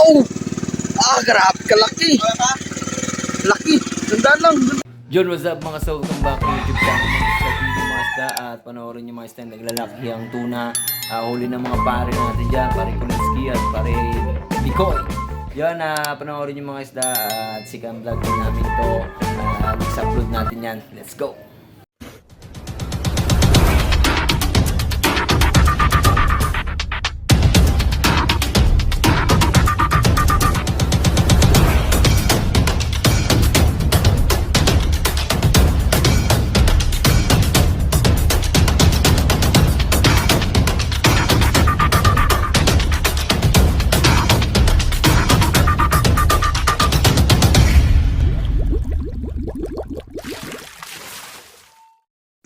Wow! Grabe kalaki. Laki. Ganda lang. John, what's up mga soul? Welcome back to YouTube channel ng Mr. TV mga isda. At panoorin nyo mga isda na naglalaki ang tuna. Huli ng mga pare natin dyan. Pare Kulinski at pare Bikoy. Yan, panoorin nyo mga isda. At sikang vlog din namin ito. Next-upload natin yan. Let's go!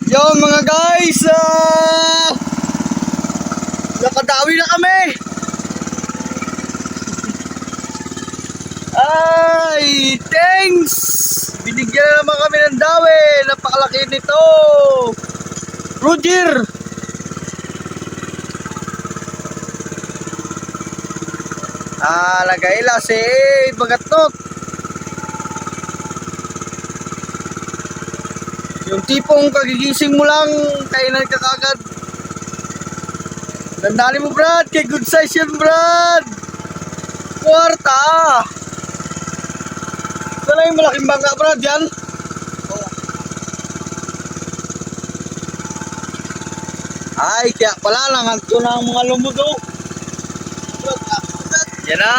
Yo mga guys, nakadawi na kami. Ay, thanks. Binigyan na naman kami ng dawi. Napakalaki nito. Roger. Lagay la si Bagatot. Yung tipong kagigising mo lang, kainan ka kagad. Dandali mo Brad, kay good size yan Brad. Kwarta. Sana yung malaking bangka Brad yan. Ay, kaya pala lang ito na ang mga lumudo. Yan na.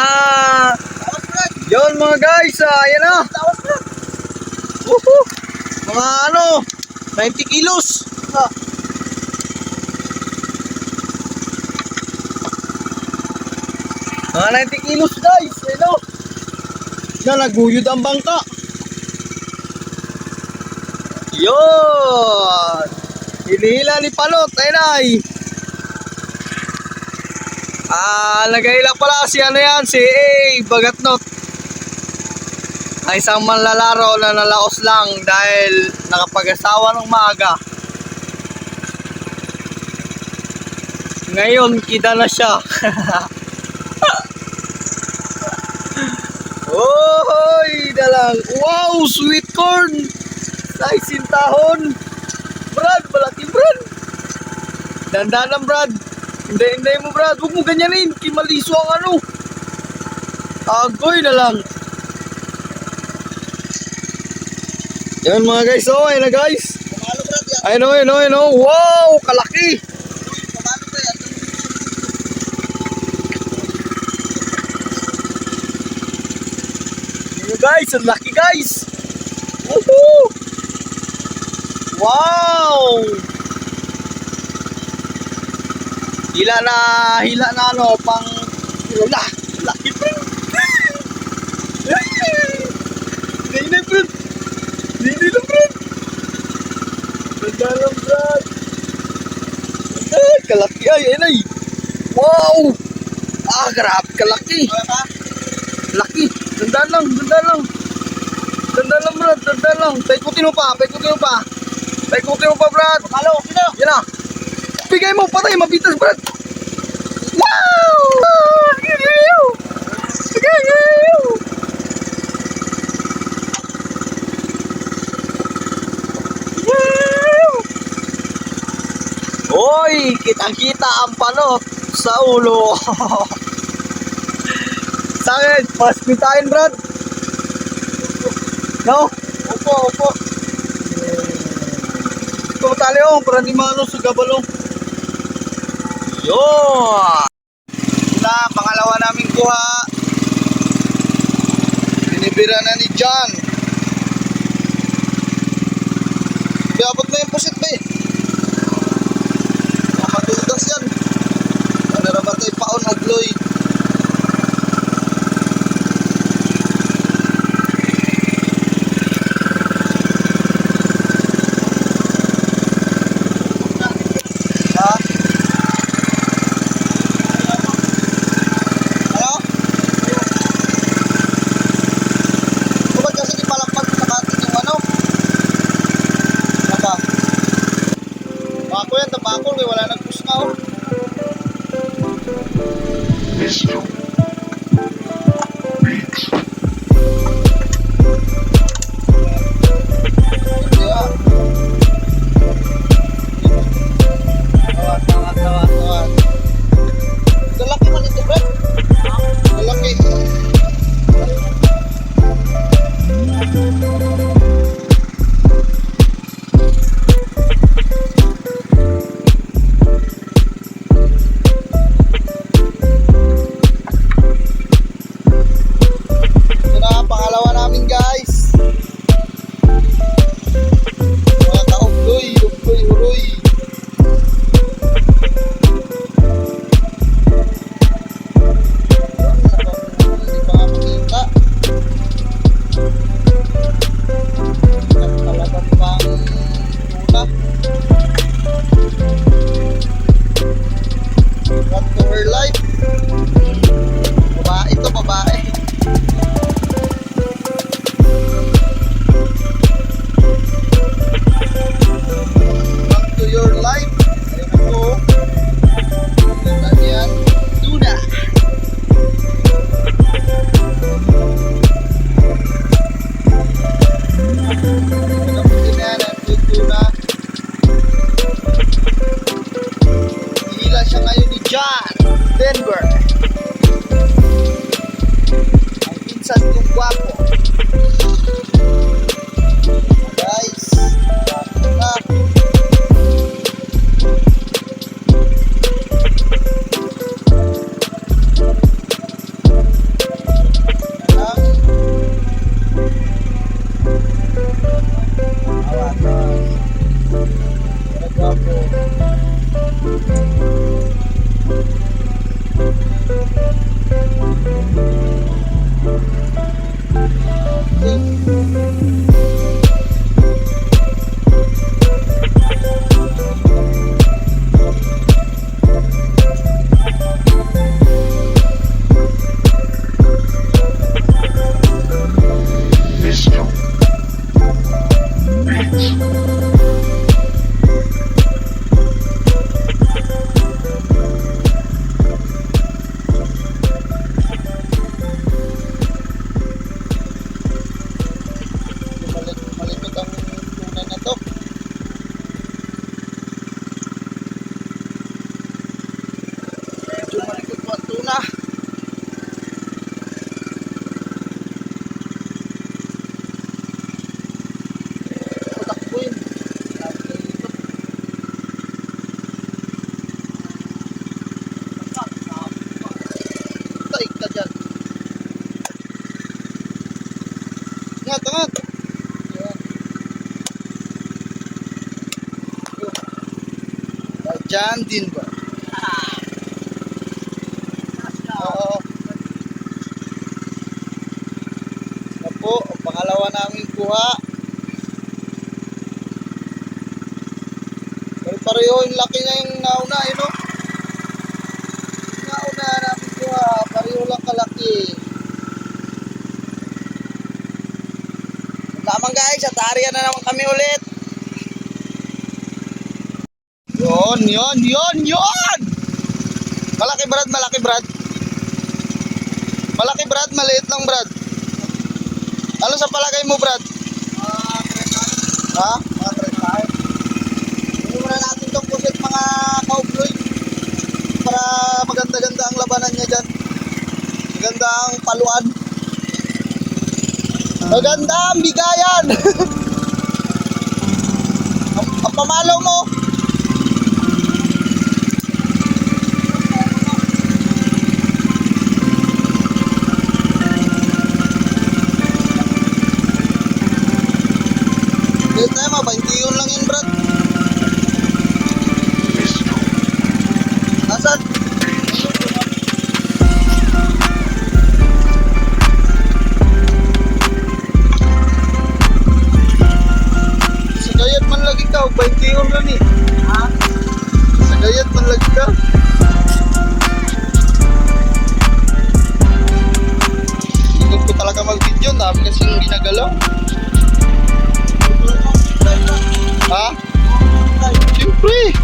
Yun mga guys, yan na. Mga 90 kilos. Mga 90 kilos guys. Naguyod ang bangka. Yun. Hinihila ni Palot. Ay. Nagahila pala si si Bagatnot. Ay isang manlalaro na nalaos lang dahil nakapag-asawa ng maaga. Ngayon, kita na siya. Oy, dalang. Wow, sweet corn. Nice tahon. Brad, malaki Brad. Dandan lang Brad. Hindi mo Brad. Huwag mo ganyanin. Kimaliso ang agoy na lang. Yan mga guys, ayun na guys. Ayun o. Wow, kalaki. Ayun guys, ang laki guys. Woohoo! Wow! Hila na pang laki bro. Hindi na bro. Hindi lang Brad. Ganda lang Brad. Ay, kalaki ay. Wow. Grabe kalaki. Laki. Ganda lang Brad. Ganda lang. Paikutin mo pa Brad. Halo, sino? Yan na. Bigay mo, patay, mabitas Brad. Wow. Oy, kitang-kita ang Palot sa ulo. Sakit, paspitain Brad. No? Opo. Ito tali para di maano sa gabalong. Yun. Ito pangalawa naming kuha. Binibira na ni John. Iabot na yung pusit ba eh. Matutas yan. Narabatay paon o gloy. Tabako, wala nagpusma. Malikot ang tuna na to. Medyo malikot po ang tuna. Patakbuin. Taik ka dyan. Ingat, ingat. Dyan din ba? Oo. Ito po, ang pangalawa namin kuha. Pareho yung laki na yung nauna, eh, no? Yung nauna namin kuha, pareho lang kalaki. Tamang guys, at area na naman kami ulit. Yun! Malaki Brad, malaki Brad. Malaki Brad, maliit lang Brad. Ano sa palagay mo Brad? Ha? Mga 35. Hindi muna natin itong pusit mga kaubloy. Para maganda-ganda ang labanan niya dyan. Maganda ang paluan. Maganda ang bigayan. ang pamalaw mo. Dito tayo, 20 yun lang yun, Brad. Nasaan? Sa gayat man lagi ka, 20 yun lang eh. Ha? Sa gayat man lagi ka. Hindi ko talaga mag-video, dami kasing ginagalaw. Ha? Siyempre!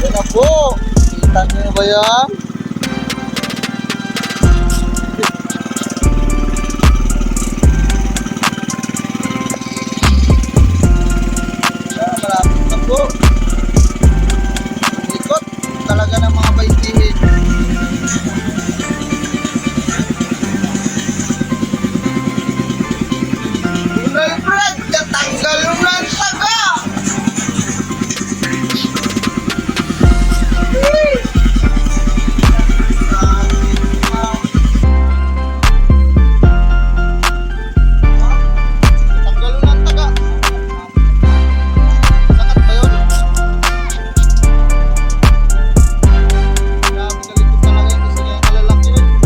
Yan na po! Kita nyo na ba yan? Likot talaga ng mga baitihin. Brad, katanggal yung lantaga. Katanggal yung lantaga. Sakat ba yun? Grabe kalikot talaga yun. Isa kayang kalalaki yun.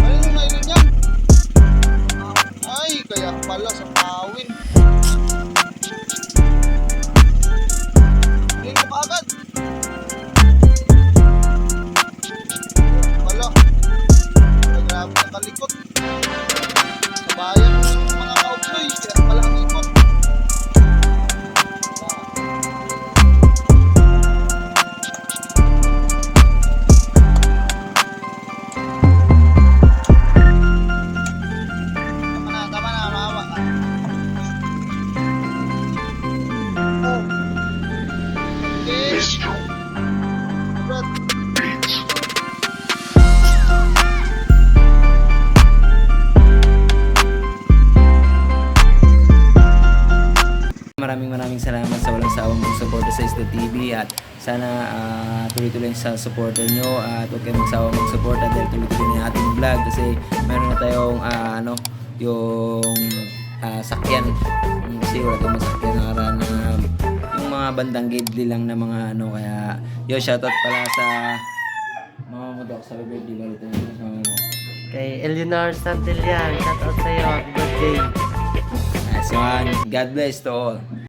Ayun yung nailin yan. Ay, kaya pala sa pawin. Ayun mo kaagad. Wala. Ay, grabe na kalikot. Kabayan ng mga kauploy. Kaya pala ang ikot. Tama na, maawa ka. Okay. Brad. Maraming salamat sa walang sawang suporta sa Isda TV at sana tuloy-tuloy sa suporta nyo at huwag kayong magsawang magsuporta dahil tuloy-tuloy na yung ating vlog kasi meron na tayong yung sakyan. Kasi wala tayong masakyan na yung mga bandang gidli lang na mga ano. Kaya yo, shoutout pala sa mama mo daw sa birthday ba ito sa mama mo. Kay Eleanor Santillan, shout out sa'yo. Happy birthday. Nice one. God bless to all.